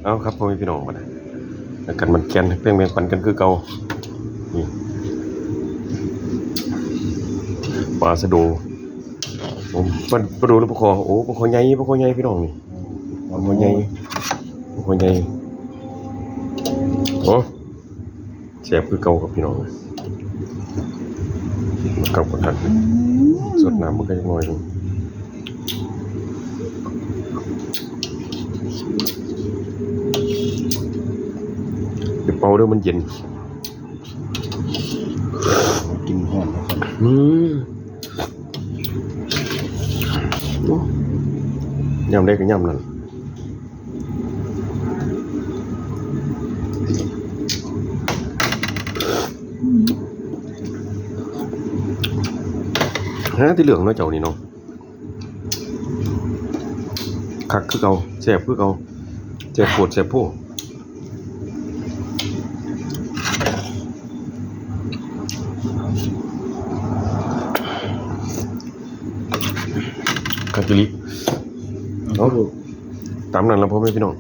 เอาครับพ่อแม่พี่น้องมาเลยแล้วกันมันแกนเพ่งแบ่งปันกันคือเก่านี่ปลาสะโดผมปลาดูแล้วปลาคอโอ้ปลาคอใหญ่ปลาคอใหญ่พี่น้องนี่ปลาคอใหญ่ปลาคอใหญ่โอ้แซ่บคือเก่ากับพี่น้องเก่าประทันสดน้ำมันก็ยังน้อยลงเดี๋ยวเป่าเดี๋ยวมันเย็นกินหอมนะครับยำได้ก็ยำนั่นฮะที่เหลืองเนาะเจ้านี่เนาะคักคือเก่าแซ่บคือเก่าแซ่บปวดแซ่บโพคักจิลิเอาตามนั้นแล้วพ่อแม่พี่น้อง